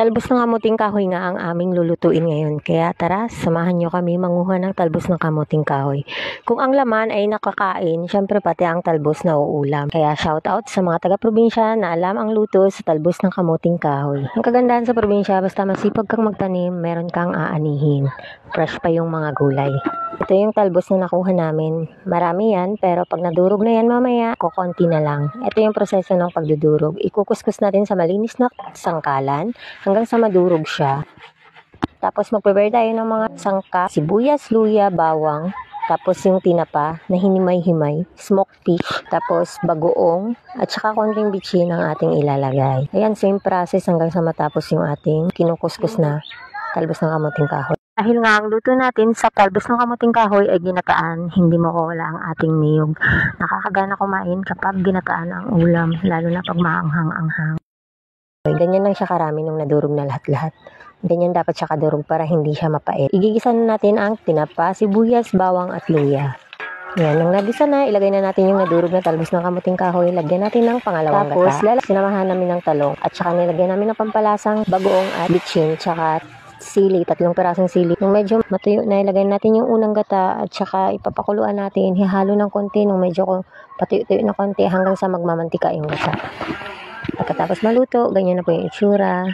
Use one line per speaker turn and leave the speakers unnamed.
Talbos ng kamuting kahoy nga ang aming lulutuin ngayon. Kaya tara, samahan nyo kami manguha ng talbos ng kamuting kahoy. Kung ang laman ay nakakain, syempre pati ang talbos na uulam. Kaya shout out sa mga taga-probinsya na alam ang luto sa talbos ng kamuting kahoy. Ang kagandahan sa probinsya, basta masipag kang magtanim, meron kang aanihin. Fresh pa yung mga gulay. Ito yung talbos na nakuha namin. Marami yan, pero pag nadurog na yan mamaya, kukonti na lang. Ito yung proseso ng pagdudurog. Ikukuskus natin sa malinis na sangkalan hanggang sa madurog siya. Tapos mag-prepare tayo ng mga sangka, sibuyas, luya, bawang. Tapos yung tinapa na hinimay-himay, smoked fish, tapos bagoong, at saka konting bitchin ang ating ilalagay. Ayan, same process hanggang sa matapos yung ating kinukuskus na talbos ng kamuting kahoy. Dahil nga ang luto natin sa talbos ng kamuting kahoy ay ginataan, hindi mawawala ang ating niyog. Nakakagana kumain kapag ginataan ang ulam, lalo na pag maanghang-anghang. Ganyan lang siya karami nung nadurog na lahat-lahat. Ganyan dapat siya kadurog para hindi siya mapait. Igigisa na natin ang tinapa, sibuyas, bawang at luya. Yan, nung nagisa na, ilagay na natin yung nadurog na talbos ng kamuting kahoy. Lagyan natin ng pangalawang gata. Tapos, sinamahan namin ng talong. At saka nilagyan namin ng pampalasang bagoong at bitchin. Tsaka sili, 3 pirasong sili. Nung medyo matuyo na, ilagay natin yung unang gata. At saka ipapakuluan natin. Hihalo ng konti. Nung medyo patuyo-tuyo na konti hanggang sa magmamantika yung gata. Pagkatapos maluto, ganyan na po yung itsura.